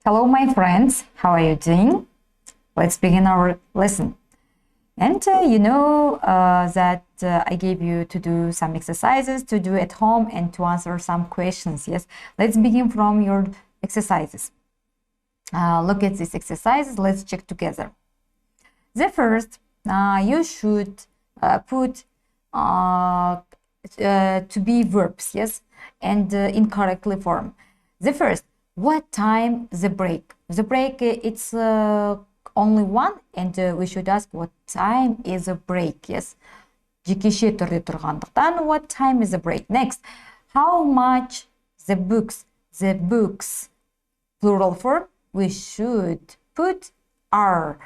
Hello, my friends. How are you doing? Let's begin our lesson. And that I gave you to do some exercises to do at home and to answer some questions. Yes, let's begin from your exercises. Look at these exercises. Let's check together. The first, you should put to be verbs, yes, and in correctly form. The first, what time the break? The break, it's only one, and we should ask what time is a break, yes. Жекеше түрде тұрғандықтан, what time is a break? Next, how much the books? The books, plural form, we should put are.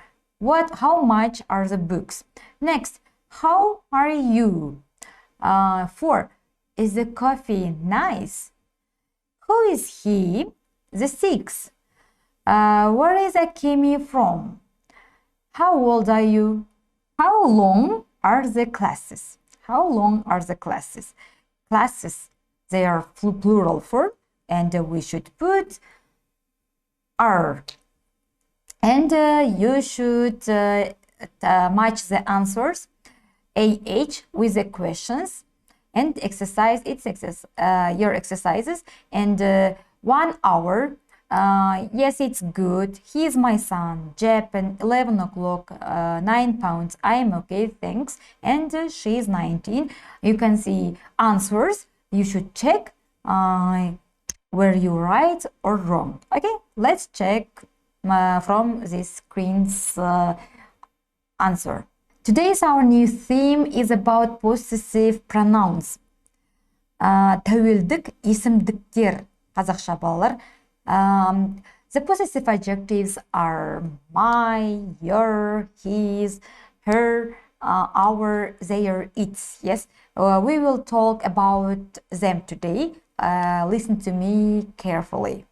How much are the books? Next, how are you? 4, is the coffee nice? Who is he? The 6, where is Akemi from? How old are you? How long are the classes? How long are the classes? Classes, they are plural form, and we should put are. And you should match the answers AH with the questions and exercise your exercises. And 1 hour, yes, it's good. He is my son. Japan, 11 o'clock, 9 pounds. I'm okay, thanks. And she is 19. You can see answers. You should check were you right or wrong. Okay, let's check from this screen's answer. Today's our new theme is about possessive pronouns. Тәуелдік есімдіктер, қазақша балалар. The possessive adjectives are my, your, his, her, our, their, its. Yes, we will talk about them today. Listen to me carefully.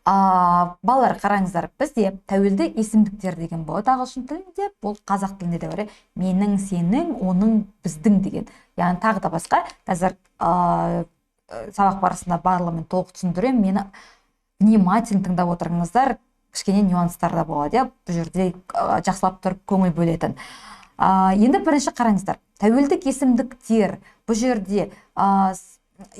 Балалар, қараңыздар, бізде тәуелді есімдіктер деген болады ағылшын тілінде, бұл қазақ тілінде де бар. Менің, сенің, оның, біздің деген. Яғни тағы да басқа. Қазір сабақ барысында барлығымен толық түсіндірем. Мені внимательно тыңдап отырыңыздар, кішкене нюанстар да болады. Бұл жерде жақсылап тұрып көңіл бөлетін. Енді бірінші қараңыздар. Тәуелдік есімдіктер бұл жерде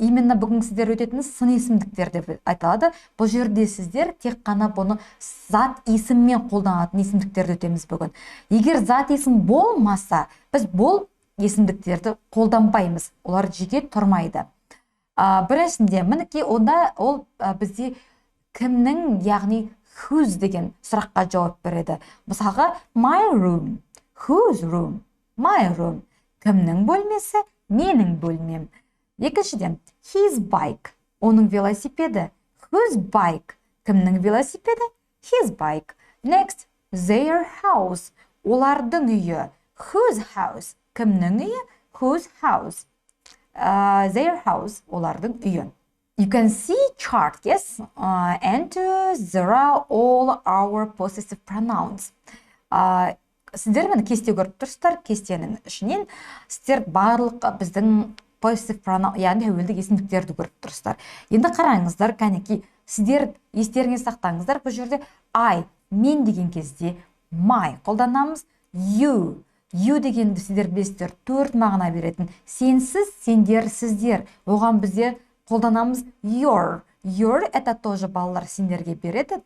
именно бүгін сіздер өтетіңіз сын есімдіктер деп айтылады. Бұл жерде сіздер тек қана бұны зат есіммен қолданатын есімдіктерді өтеміз бүгін. Егер зат есім болмаса, біз бұл есімдіктерді қолданбаймыз. Олар жеке тұрмайды. Біріншінде, мінекей, онда ол бізде кімнің, яғни whose деген сұраққа жауап береді. Мысалға, my room, whose room, my room. Кімнің бөлмесі, менің бөлмем. Екіншіден, his bike, оның велосипеді. Whose bike, кімнің велосипеді? His bike. Next, their house, олардың үйі. Whose house, кімнің үйі? Whose house. Their house, олардың үйі. You can see chart, yes? And there are all our possessive pronouns. Сіздер мені кесте көріп тұрсыздар, кестенің ішінен сіздер барлық біздің possessive pronoun, яғни тәуелдік есімдіктерді көріп тұрсыздар. Енді қараңыздар, кәнеки, сіздер естеріңе сақтаңыздар, бұл жерде I, мен деген кезде my қолданамыз, you дегенді сіздер білесіздер, 4 мағына беретін. Сенсіз, сендер, сіздер. Оған біздер қолданамыз your. Your это тоже балалар сендерге береді.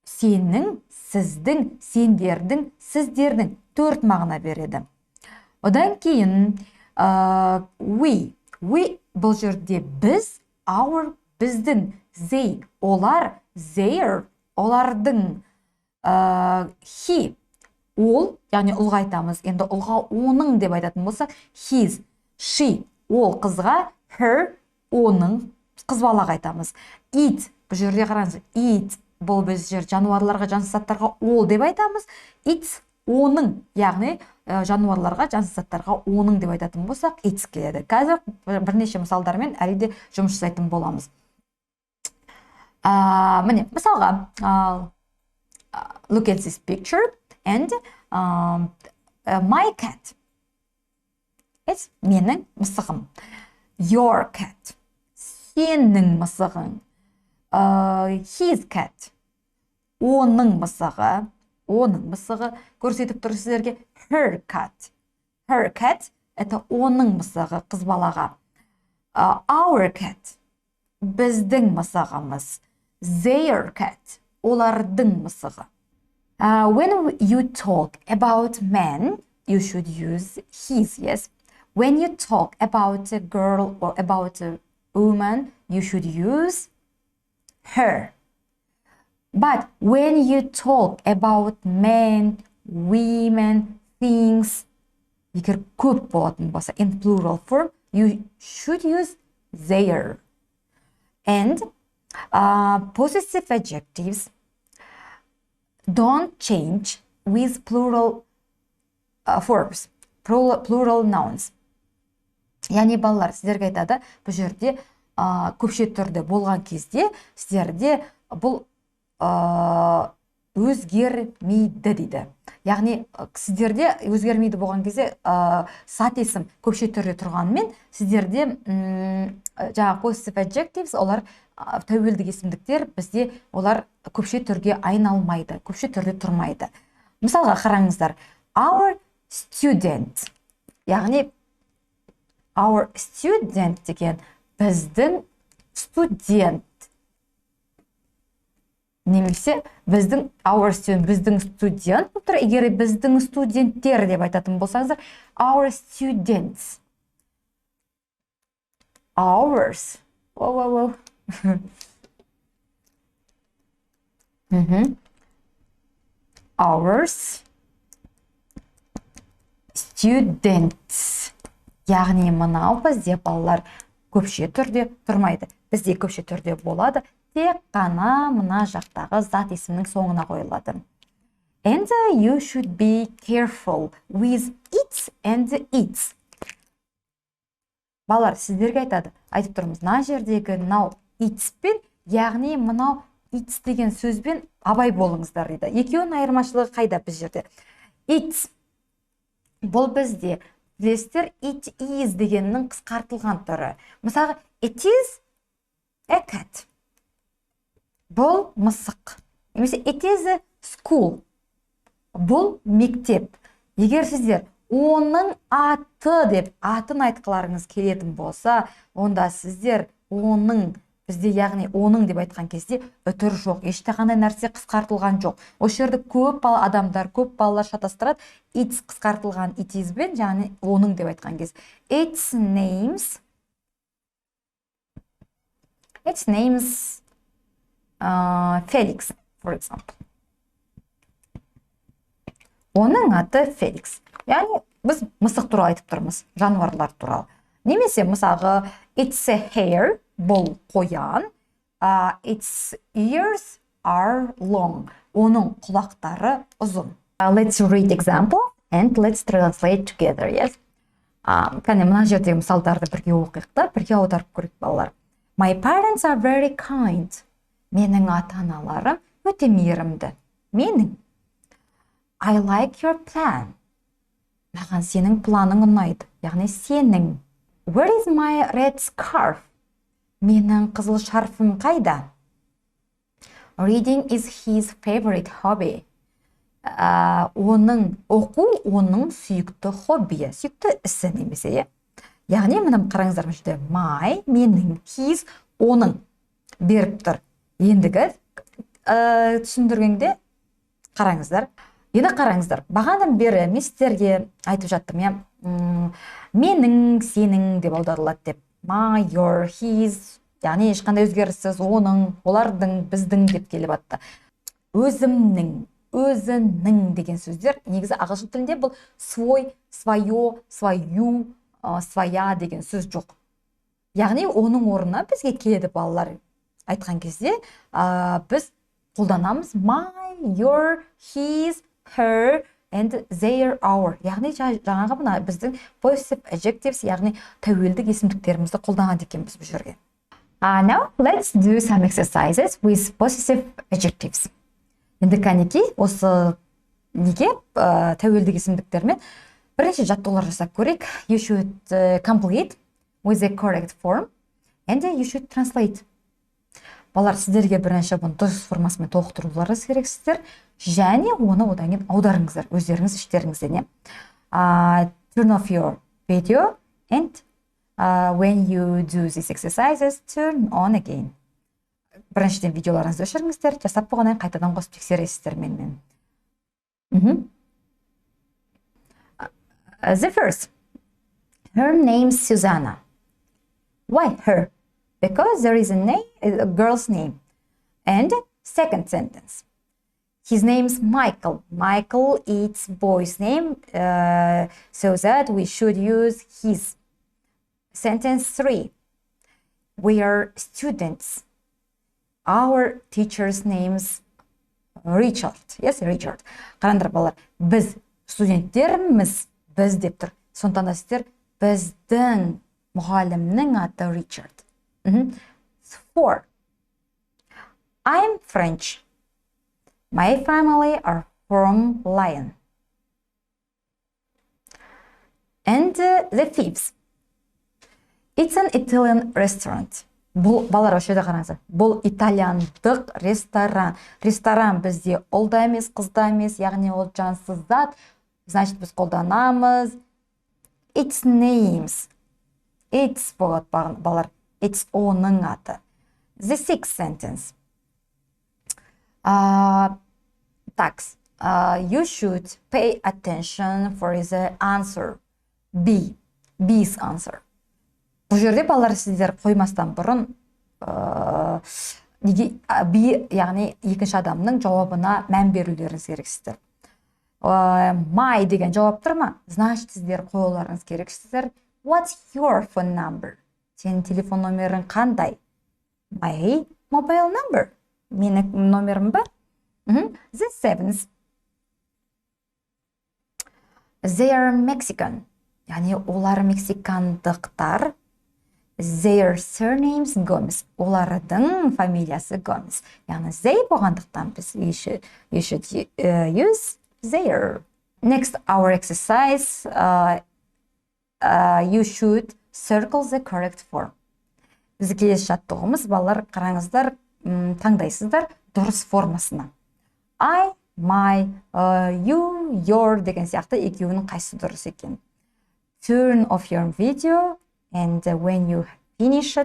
Сенің, сіздің, сендердің, сіздердің 4 мағына береді. Одан кейін we бұл жерде біз, our, біздің, they, олар, their, олардың, he, ол, яғни ұлға айтамыз. Енді ұлға оның деп айтатын болсақ, his, she, ол қызға, her, оның, қыз балаға айтамыз. It, бұл жерде қараңыз, it, бұл біз жер жануарларға, жансыз заттарға ол деп айтамыз. It's, оның, яғни жануарларға, жансыз заттарға оның деп айтатын болсақ, it's келеді. Қазір бірнеше мысалдармен әлі де жұмыс жасайтын боламыз. Міне, мысалға, look at this picture and my cat. It's менің мысығым. Your cat. Сенің мысығың. His cat. Оның мысығы көрсетіп тұр сіздерге her cat. Her cat это оның мысығы қыз балаға. Our cat біздің мысығымыз. Their cat олардың мысығы. When you talk about men, you should use his, yes. When you talk about a girl or about a woman, you should use her. But when you talk about men, women, things, егер көп болатын болса, in plural form, you should use their. And possessive adjectives don't change with plural forms, plural nouns. Яғни балалар, сіздерге айтады, бұл жерде көпше түрде болған кезде сіздерде бұл өзгермейді дейді. Яғни сіздерде өзгермейді болған кезде зат есім көпше түрде тұрғанымен сіздерде жаңағы possessive adjectives олар тәуелді есімдіктер бізде олар көпше түрге айналмайды, көпше түрде тұрмайды. Мысалға қараңыздар, our student, яғни our student деген біздің студент. Немесе біздің our student, біздің студент болып тұр. Егер біздің студенттер деп айтатын болсаңыздар, our students. Ours. Ours students. Яғни мынау бізде балалар көпше түрде тұрмайды. Бізде көпше түрде болады. Тек қана мына жақтағы зат есімнің соңына қойылады. And you should be careful with it and its. Балалар, сіздерге айтады. Айтып тұрмыз, мына жердегі мынау its пен, яғни мынау its деген сөзбен абай болыңыздар дейді. Екеуінің айырмашылығы қайда біз жерде? Its. Бұл бізде білесіздер, it is дегеннің қысқартылған түрі. Мысалы, it is a cat. Бұл мысық. Немесе it is a school. Бұл мектеп. Егер сіздер оның аты деп атын айтқыларыңыз келетін болса, онда сіздер оның, бізде яғни оның деп айтқан кезде үтір жоқ, ешқандай нәрсе қысқартылған жоқ. Осы жерде көп адамдар, көп балалар шатастырады, it's қысқартылған it is бен яғни оның деп айтқан кез. Its names Felix, for example. Оның аты Felix. Яғни біз мысық туралы айтып тұрмыз, жануарлар туралы. Немесе мысалғы it's a hare, бұл қоян, its ears are long. Оның құлақтары ұзын. Let's read example and let's translate together, yes? Кәне мына жердегі мысалдарды бірге оқиық та, бірге аударып көрейік балалар. My parents are very kind. Менің ата-аналарым өте мейірімді. Менің. I like your plan. Маған сенің планың ұнайды. Яғни сенің. Where is my red scarf? Менің қызыл шарфым қайда? Reading is his favorite hobby. Оқу оның сүйікті хоббиі, сүйікті ісі немесе. Яғни мынам қараңыздар мүшті. My, менің, his, оның беріп тұр. Ендігі түсіндіргенде қараңыздар. Енді қараңыздар, бағанадан бері мен сіздерге айтып жаттым, менің, сенің деп аударылады деп. My, your, his, яғни ешқандай өзгеріссіз, оның, олардың, біздің деп келіп атты. Өзімнің, өзінің деген сөздер, негізі ағылшын тілінде бұл свой, свое, свою, своя деген сөз жоқ. Яғни оның орнына бізге келеді балалар айтқан кезде, біз қолданамыз my, your, his, her, and their, our. Яғни жаңағы мына біздің possessive adjectives, яғни тәуелдік есімдіктерімізді қолданған екенбіз бұл жерге. Now, let's do some exercises with possessive adjectives. Енді кәнеки, осы неге тәуелдік есімдіктермен бірнеше жаттығулар жасап көрейік. You should complete with the correct form and you should translate. балалар, сіздерге бірінші бұны дұрыс формасымен толықтыруларыңыз керексіздер, және оны одан кейін аударыңыздар өздеріңіз іштеріңізден. Turn off your video and when you do these exercises, turn on again. Біріншіден видеоларыңызды өшіріңіздер, жасап болғаннан кейін қайтадан қосып тексересіздер менімен. The first, her name's Susanna. Why her? Because there is a girl's name. And second sentence, his name's Michael. Michael is boy's name, so that we should use his. Sentence 3, we are students. Our teacher's name's Richard. Yes, Richard. Қараңдар балалар, біз студенттерміз, біз деп тұр. Сондықтан да сіздер біздің мұғалімнің аты Richard. 4. I'm French. My family are from Lyon. And the fifth. It's an Italian restaurant. Бұл балалар өшеді қараңыздар. Бұл итальяндық ресторан. Ресторан бізде ұлда емес, қызда емес, яғни ол жансыз зат. Значит, біз қолданамыз. Its names. It's болады балалар. It's оның аты. The sixth sentence. You should pay attention for the answer. B. B's answer. Бұл жерде балалар сіздер қоймастан бұрын B, яғни екінші адамның жауабына мән берулеріңіз керексіздер. My деген жауап тұр ма? Значит, сіздер қоюларыңыз керексіздер. What's your phone number? Сенің телефон номерің қандай? My mobile number. Менің номерім бар. The seventh. They are Mexican. Яғни олар мексикандықтар. Their surnames Gomez. Олардың фамилиясы Gomez. Яғни they болғандықтан біз you should use their. Next, our exercise. You should circle the correct form. Біз келесі жаттығуымыз, балалар, қараңыздар, таңдайсыздар дұрыс формасына. I, my, you, your деген сияқты екеуінің қайсы дұрыс екен. Turn off your video. And when you finish,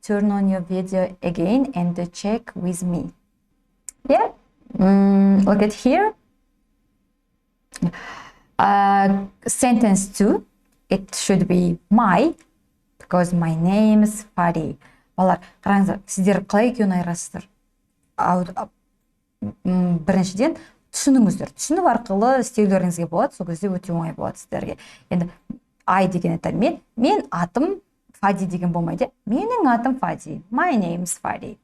turn on your video again and check with me. Yeah? Look at here. Sentence 2. It should be my, because my name is Fadi. Балар, қараңыздар, сіздер қалай екеуін айырасыздар? Біріншіден, түсініңіздер. Түсініп арқылы істеулеріңізге болады, сол кезде өте оңай болады сіздерге. Енді I деген атар мен атым Фади деген болмайды. Менің атым Фади. My name's Fadi.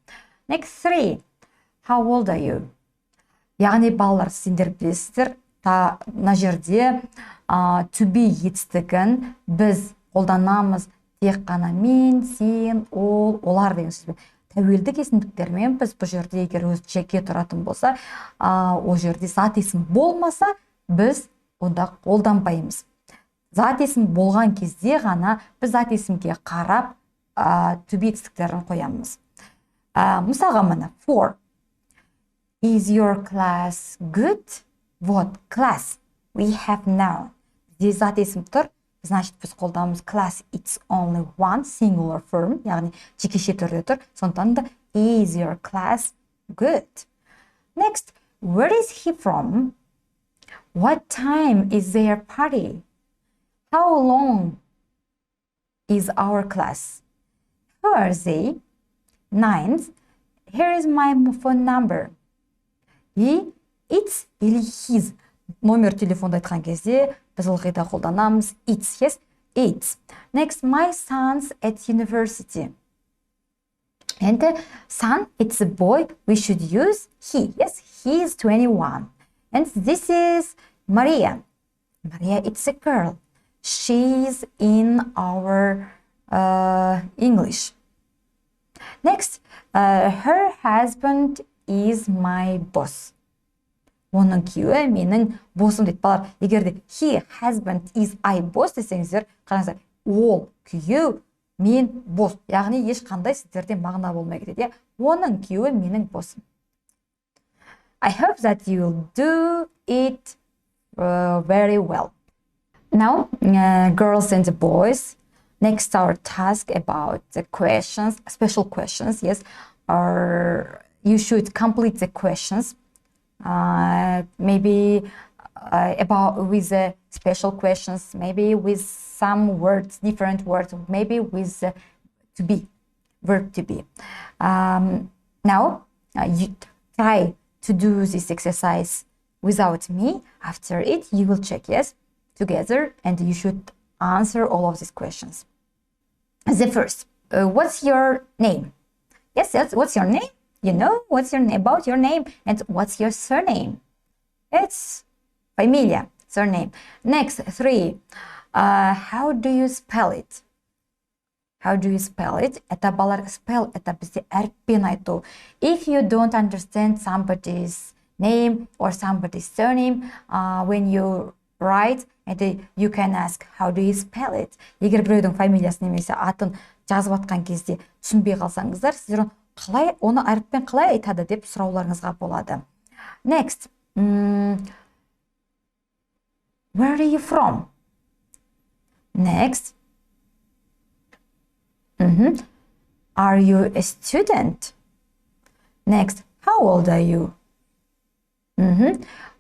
Next 3. How old are you? Яғни балалар, сендер білесіздер, мына жерде to be етістігін біз қолданамыз тек қана мен, сен, ол, олар деген сөзбен. Тәуелдік есімдіктермен біз бұл жерде егер өз жеке тұратын болса, ол жерде зат есім болмаса, біз онда қолданбаймыз. Зат есім болған кезде ғана біз зат есімге қарап to be етістіктерін қоямыз. Мысалға мына 4. Is your class good? Вот, class. We have noun. Бізде зат есім тұр. Значит, біз қолданамыз class. It's only one singular form. Яғни, жекеше түрде тұр. Сондықтан да is your class good? Next, where is he from? What time is their party? How long is our class? Who are they? 9th, here is my phone number. It's или his. Номер телефонды айтқан кезде біз ылғида қолданамыз it's, yes? It's. Next, my son's at university. And son, it's a boy. We should use he. Yes, he is 21. And this is Maria. Maria, it's a girl. She's in our English. Next, her husband is my boss. Оның күйеуі менің босым дейді. Балалар, егер де he husband is I boss десеңіздер, қараңыздар, ол күйеу мен бос, яғни ешқандай сіздерде мағына болмай кетеді. Оның күйеуі менің босым. I hope that you will do it very well. Now, girls and boys, next our task about the questions, special questions, yes, or you should complete the questions, maybe about with the special questions, maybe with some words, different words, maybe with to be, verb to be. Now, you try to do this exercise without me. After it, you will check, yes, together, and you should answer all of these questions. The first, what's your name? Yes, what's your name? You know what's your name, about your name, and what's your surname? It's familia, surname. Next, 3, how do you spell it? How do you spell it? Это балар spell, это бізде әріппен айту. If you don't understand somebody's name or somebody's surname, when you write, and you can ask, how do you spell it? Егер біреудің фамилиясын немесе атын жазып атқан кезде түсінбей қалсаңыздар, сіздер оны әріппен қалай айтады деп сұрауларыңызға болады. Next, where are you from? Next, are you a student? Next, how old are you?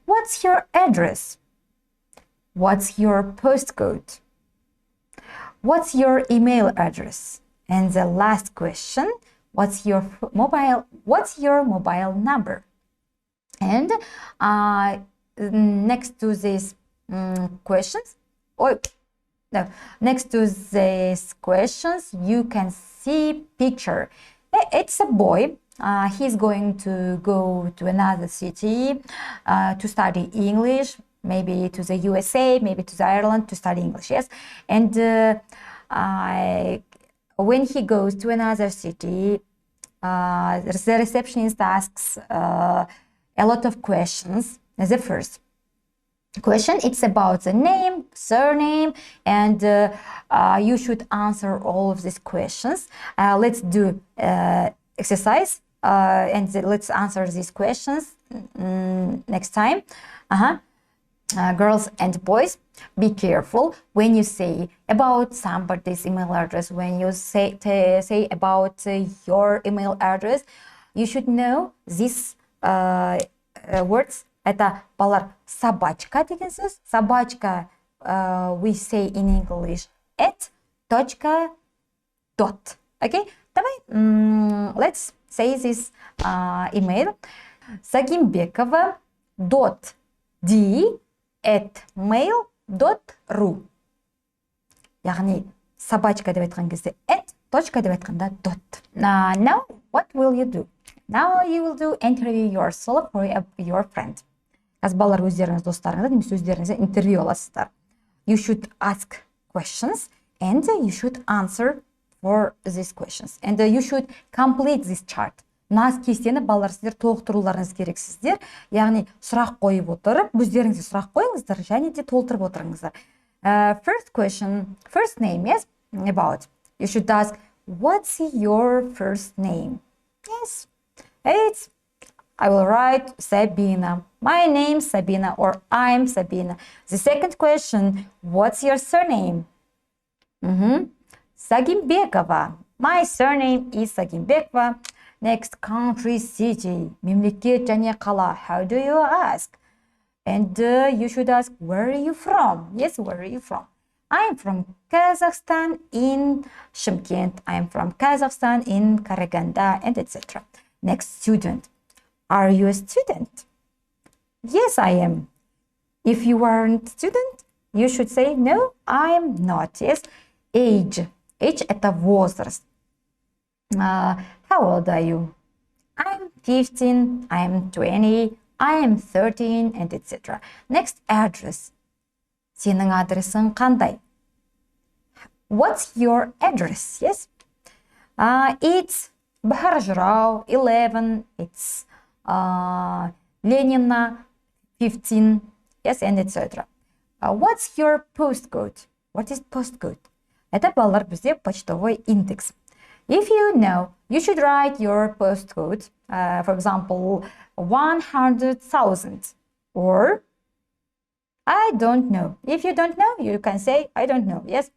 What's your address? What's your postcode? What's your email address? And the last question, what's your mobile number? And next to these questions, next to these questions, you can see picture. It's a boy. He's going to go to another city to study English, maybe to the USA, maybe to Ireland to study English, yes. And when he goes to another city, the receptionist asks a lot of questions. The first question, it's about the name, surname, and you should answer all of these questions. Let's do exercise and let's answer these questions next time. Girls and boys, be careful when you say about somebody's email address, when you say about your email address, you should know these words. Это балар собачка деген сөз. Собачка, we say in English, @. Okay? Давай, let's say this email. sagimbekova.d@mail.ru. Яғни собачка деп айтқан кезде @ деп айтқанда dot. Now what will you do? Now you will do interview yourself or your friend. Қазір балалар өздеріңіз достарыңызды немесе өздеріңізді интервью аласыздар. You should ask questions and you should answer for these questions. And you should complete this chart. Мына кестені балалар сіздер толықтыруларыңыз керексіздер. Яғни сұрақ қойып отырып, өздеріңізге сұрақ қойыңыздар және де толтырып отырыңыздар. First question, first name, yes, about. You should ask, what's your first name? Yes, it's, I will write Sabina. My name's Sabina, or I'm Sabina. The second question, what's your surname? Sagimbekova. My surname is Sagimbekova. Next, country, city, мемлекет және қала. How do you ask? And you should ask, where are you from? Yes, where are you from? I'm from Kazakhstan in Shymkent. I'm from Kazakhstan in Karaganda, and etc. Next, student. Are you a student? Yes, I am. If you aren't a student, you should say, no, I am not. Yes. Age. Age – это возраст. How old are you? I'm 15, I'm 20, I am 13, and etc. Next, address. Сенің адресің қандай? What's your address? Yes. It's Бахаржырау, 11, it's Ленина, 15, yes, and etc. What's your postcode? What is postcode? Это балалар бізде почтовый индекс. If you know, you should write your postcode, for example, 100,000 or I don't know. If you don't know, you can say I don't know. Yes.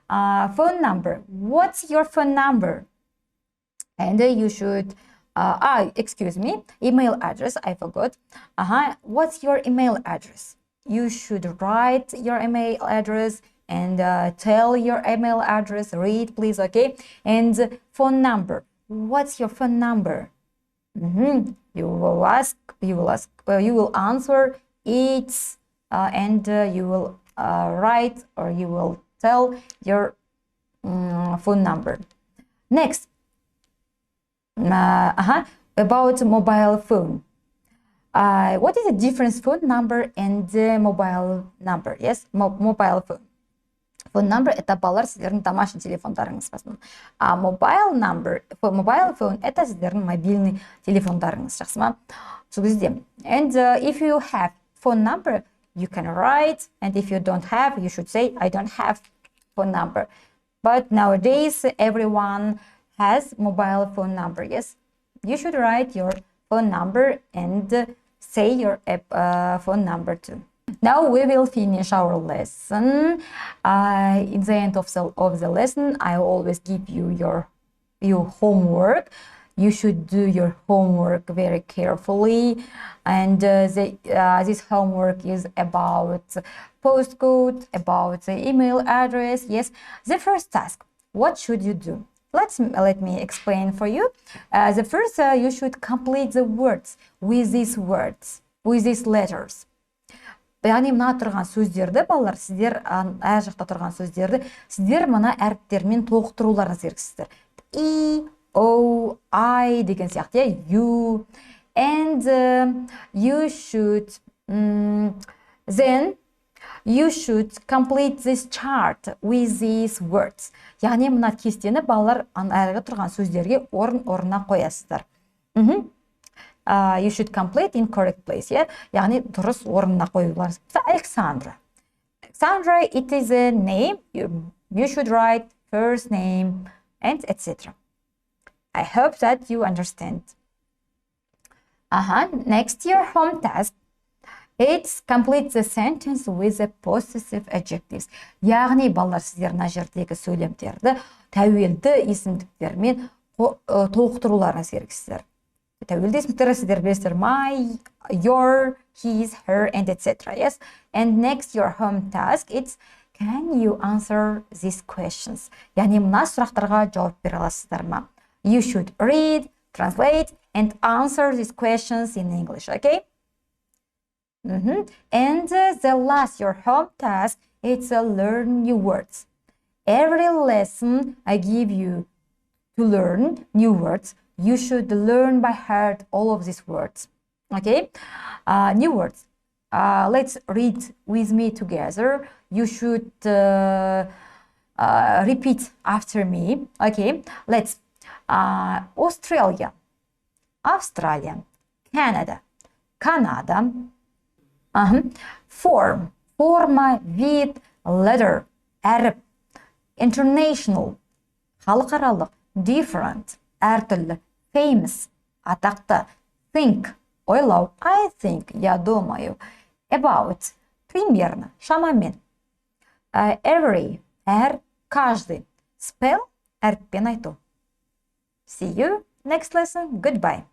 Phone number. What's your phone number? And you should excuse me, email address. I forgot. What's your email address? You should write your email address and tell your email address. Read, please, okay? And phone number. What's your phone number? You will answer it, and you will write or you will tell your phone number. Next, about mobile phone. What is the difference phone number and mobile number? Yes, mobile phone. Phone number это балалар сіздердің домашний телефондарыңыз басын. Mobile phone это сіздердің мобильный телефондарыңыз, жақсы ма? Сол кезде. And if you have phone number, you can write, and if you don't have, you should say I don't have phone number. But nowadays everyone has mobile phone number. Yes, you should write your phone number and say your phone number too. Now we will finish our lesson. In the end of the lesson, I always give you your homework. You should do your homework very carefully. And this homework is about postcode, about the email address. Yes, the first task. What should you do? Let me explain for you. The first, you should complete the words, with these letters. Яғни мына тұрған сөздерді, балалар, сіздер әр жақта тұрған сөздерді, сіздер мына әріптермен толықтыруларыңыз керексіздер. E, O, I деген сияқты, you. And you should then you should complete this chart with these words. Яғни мына кестені балалар әріге тұрған сөздерге орнына қоясыздар. You should complete in correct place. Yeah? Яғни дұрыс орнына қоюларыңыз. Alexandra, it is a name. You should write first name and etc. I hope that you understand. Next, your home task. It's complete the sentence with the possessive adjectives. Яғни балалар, сіздер мына жердегі сөйлемдерді тәуелді есімдіктермен толықтыруларыңыз керексіздер. Тәуелді есімдіктер сіздер білесіздер: my, your, his, her, and etc. Yes. And next, your home task. It's can you answer these questions? Яғни мына сұрақтарға жауап бере аласыздар ма? You should read, translate, and answer these questions in English. Okay. And the last, your home task, it's learn new words. Every lesson I give you to learn new words, you should learn by heart all of these words. Okay, new words. Let's read with me together. You should repeat after me. Okay, let's Australia, Canada, form, forma, вид, letter, әріп, international, халықаралық, different, әртүрлі, famous, атақты, think, ойлау, I think, я думаю, about, примерно, шамамен, every, каждый, spell, әріппен айту. See you next lesson. Goodbye.